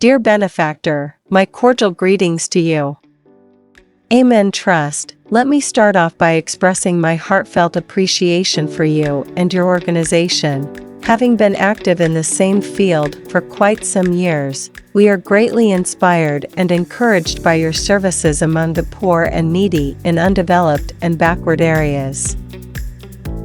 Dear benefactor, my cordial greetings to you. Amen Trust. Let me start off by expressing my heartfelt appreciation for you and your organization. Having been active in the same field for quite some years, we are greatly inspired and encouraged by your services among the poor and needy in undeveloped and backward areas.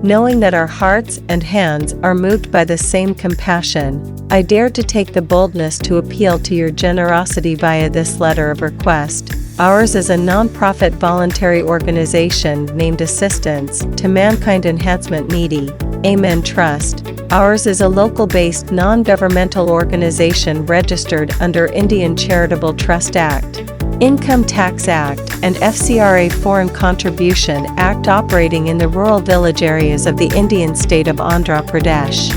Knowing that our hearts and hands are moved by the same compassion, I dare to take the boldness to appeal to your generosity via this letter of request. Ours is a non-profit voluntary organization named Assistance to Mankind Enhancement Needy, Amen Trust. Ours is a local-based non-governmental organization registered under Indian Charitable Trust Act, Income Tax Act, and FCRA Foreign Contribution Act, operating in the rural village areas of the Indian state of Andhra Pradesh.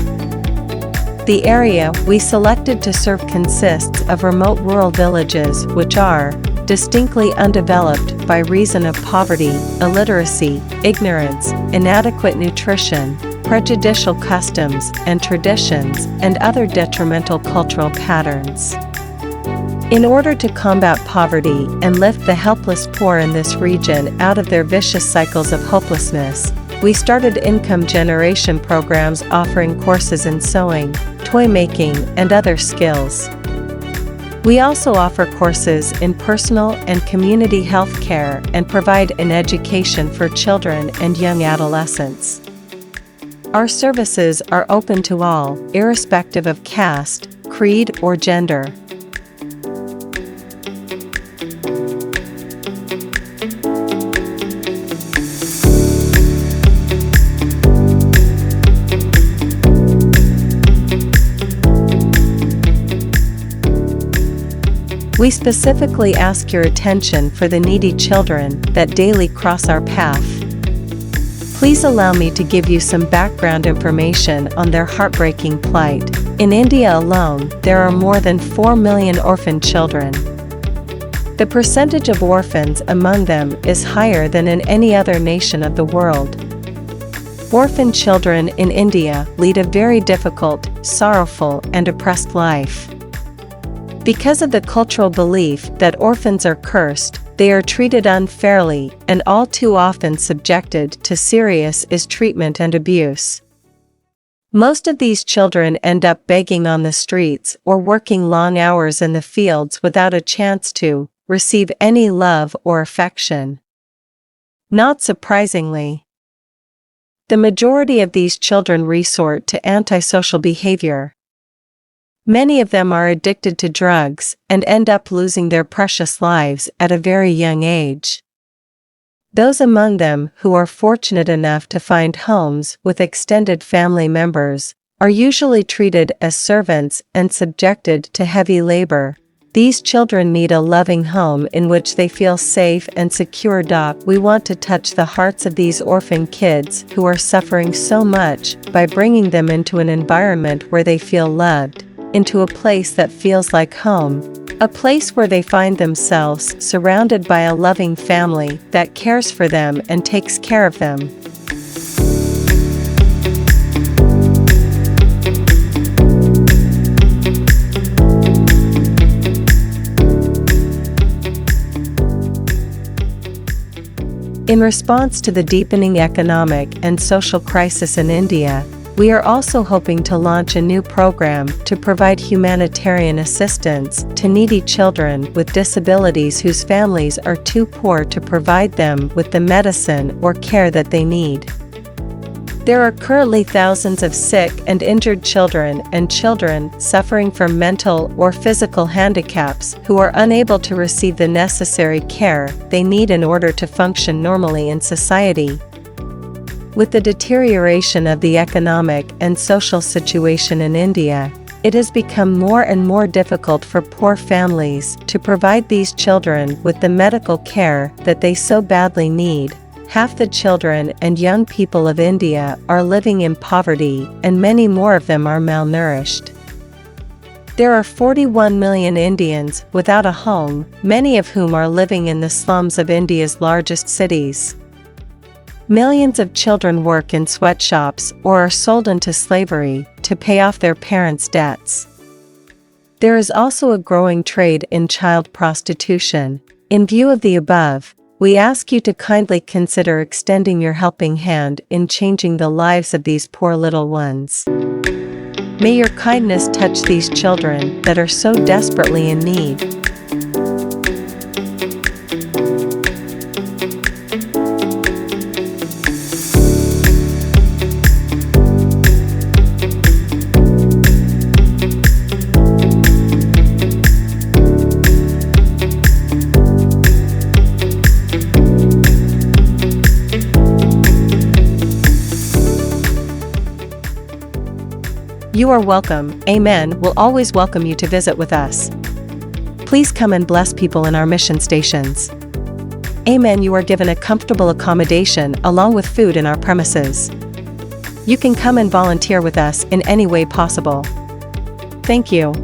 The area we selected to serve consists of remote rural villages which are distinctly undeveloped by reason of poverty, illiteracy, ignorance, inadequate nutrition, prejudicial customs and traditions, and other detrimental cultural patterns. In order to combat poverty and lift the helpless poor in this region out of their vicious cycles of hopelessness, we started income generation programs offering courses in sewing, toy making, and other skills. We also offer courses in personal and community health care and provide an education for children and young adolescents. Our services are open to all, irrespective of caste, creed, or gender. We specifically ask your attention for the needy children that daily cross our path. Please allow me to give you some background information on their heartbreaking plight. In India alone, there are more than 4 million orphan children. The percentage of orphans among them is higher than in any other nation of the world. Orphan children in India lead a very difficult, sorrowful, and oppressed life. Because of the cultural belief that orphans are cursed, they are treated unfairly and all too often subjected to serious mistreatment and abuse. Most of these children end up begging on the streets or working long hours in the fields without a chance to receive any love or affection. Not surprisingly, the majority of these children resort to antisocial behavior. Many of them are addicted to drugs and end up losing their precious lives at a very young age. Those among them who are fortunate enough to find homes with extended family members are usually treated as servants and subjected to heavy labor. These children need a loving home in which they feel safe and secure. We want to touch the hearts of these orphan kids who are suffering so much by bringing them into an environment where they feel loved, into a place that feels like home, a place where they find themselves surrounded by a loving family that cares for them and takes care of them. In response to the deepening economic and social crisis in India, we are also hoping to launch a new program to provide humanitarian assistance to needy children with disabilities whose families are too poor to provide them with the medicine or care that they need. There are currently thousands of sick and injured children and children suffering from mental or physical handicaps who are unable to receive the necessary care they need in order to function normally in society. With the deterioration of the economic and social situation in India, it has become more and more difficult for poor families to provide these children with the medical care that they so badly need. Half the children and young people of India are living in poverty, and many more of them are malnourished. There are 41 million Indians without a home, many of whom are living in the slums of India's largest cities. Millions of children work in sweatshops or are sold into slavery to pay off their parents' debts. There is also a growing trade in child prostitution. In view of the above, we ask you to kindly consider extending your helping hand in changing the lives of these poor little ones. May your kindness touch these children that are so desperately in need. You are welcome. Amen. We'll always welcome you to visit with us. Please come and bless people in our mission stations. Amen. You are given a comfortable accommodation along with food in our premises. You can come and volunteer with us in any way possible. Thank you.